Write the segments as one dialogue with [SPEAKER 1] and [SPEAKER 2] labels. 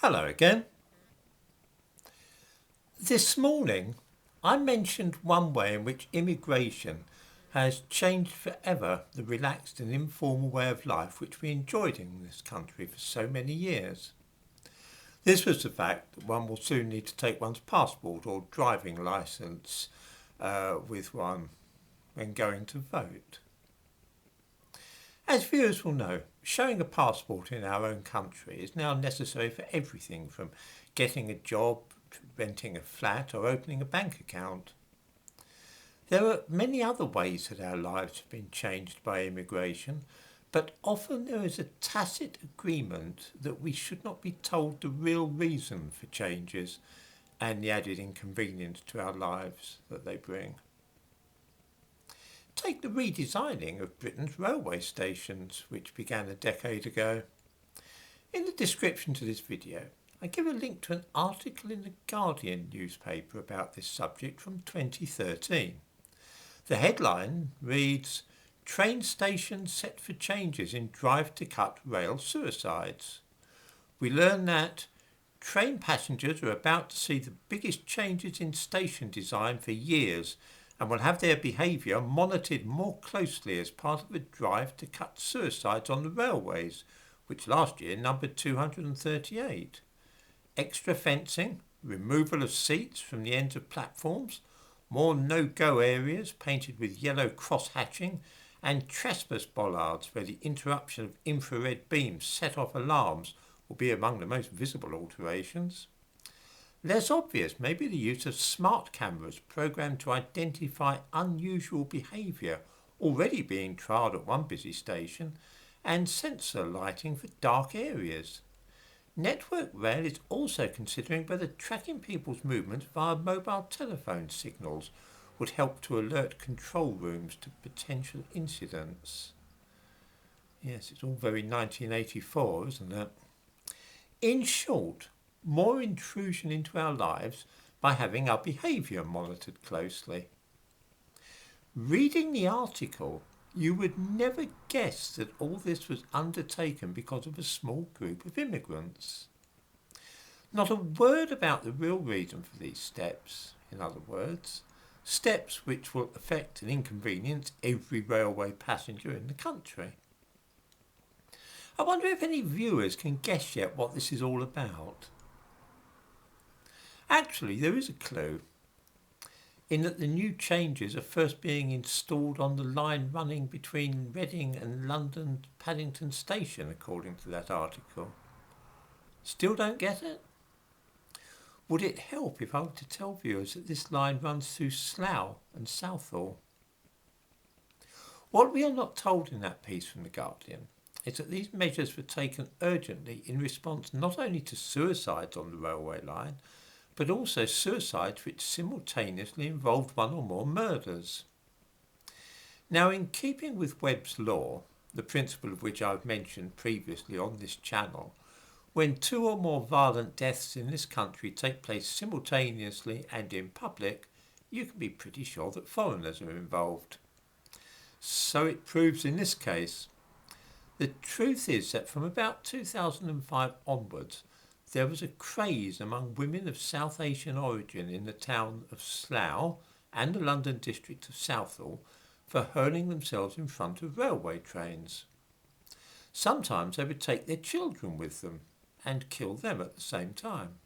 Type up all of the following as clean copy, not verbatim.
[SPEAKER 1] Hello again. This morning I mentioned one way in which immigration has changed forever the relaxed and informal way of life which we enjoyed in this country for so many years. This was the fact that one will soon need to take one's passport or driving licence with one when going to vote. As viewers will know, showing a passport in our own country is now necessary for everything from getting a job, to renting a flat or opening a bank account. There are many other ways that our lives have been changed by immigration, but often there is a tacit agreement that we should not be told the real reason for changes and the added inconvenience to our lives that they bring. Take the redesigning of Britain's railway stations, which began a decade ago. In the description to this video, I give a link to an article in the Guardian newspaper about this subject from 2013. The headline reads, "Train stations set for changes in drive to cut rail suicides." We learn that train passengers are about to see the biggest changes in station design for years and will have their behaviour monitored more closely as part of a drive to cut suicides on the railways, which last year numbered 238. Extra fencing, removal of seats from the ends of platforms, more no-go areas painted with yellow cross-hatching, and trespass bollards where the interruption of infrared beams set off alarms will be among the most visible alterations. Less obvious may be the use of smart cameras programmed to identify unusual behaviour already being trialled at one busy station, and sensor lighting for dark areas. Network Rail is also considering whether tracking people's movements via mobile telephone signals would help to alert control rooms to potential incidents. Yes, it's all very 1984, isn't it? In short, more intrusion into our lives by having our behaviour monitored closely. Reading the article, you would never guess that all this was undertaken because of a small group of immigrants. Not a word about the real reason for these steps, in other words, steps which will affect and inconvenience every railway passenger in the country. I wonder if any viewers can guess yet what this is all about. Actually, there is a clue, in that the new changes are first being installed on the line running between Reading and London Paddington Station, according to that article. Still don't get it? Would it help if I were to tell viewers that this line runs through Slough and Southall? What we are not told in that piece from The Guardian is that these measures were taken urgently in response not only to suicides on the railway line, but also suicides which simultaneously involved one or more murders. Now, in keeping with Webb's law, the principle of which I've mentioned previously on this channel, when two or more violent deaths in this country take place simultaneously and in public, you can be pretty sure that foreigners are involved. So it proves in this case. The truth is that from about 2005 onwards, there was a craze among women of South Asian origin in the town of Slough and the London district of Southall for hurling themselves in front of railway trains. Sometimes they would take their children with them and kill them at the same time.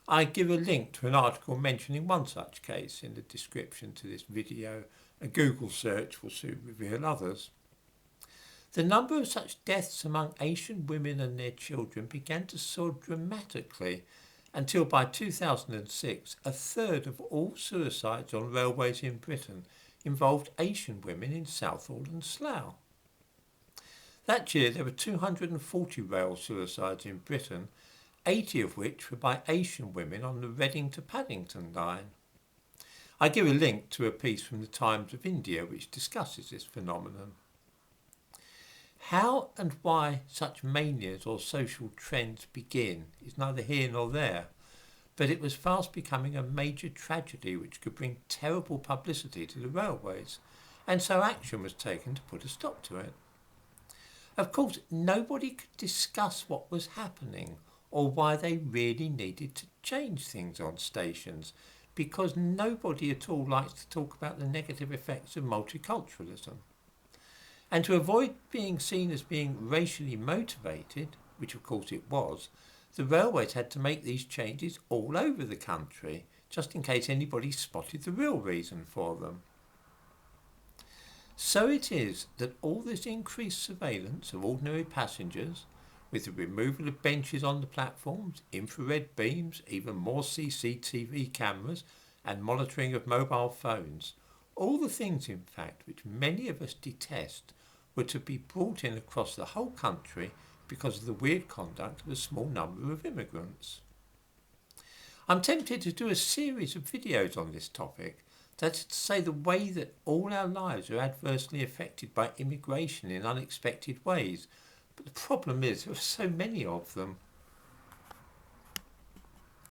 [SPEAKER 1] I give a link to an article mentioning one such case in the description to this video. A Google search will soon reveal others. The number of such deaths among Asian women and their children began to soar dramatically until by 2006 a third of all suicides on railways in Britain involved Asian women in Southall and Slough. That year there were 240 rail suicides in Britain, 80 of which were by Asian women on the Reading to Paddington line. I give a link to a piece from the Times of India which discusses this phenomenon. How and why such manias or social trends begin is neither here nor there, but it was fast becoming a major tragedy which could bring terrible publicity to the railways, and so action was taken to put a stop to it. Of course, nobody could discuss what was happening or why they really needed to change things on stations, because nobody at all likes to talk about the negative effects of multiculturalism. And to avoid being seen as being racially motivated, which of course it was, the railways had to make these changes all over the country, just in case anybody spotted the real reason for them. So it is that all this increased surveillance of ordinary passengers, with the removal of benches on the platforms, infrared beams, even more CCTV cameras, and monitoring of mobile phones, all the things in fact which many of us detest, were to be brought in across the whole country because of the weird conduct of a small number of immigrants. I'm tempted to do a series of videos on this topic, that is to say the way that all our lives are adversely affected by immigration in unexpected ways, but the problem is there are so many of them.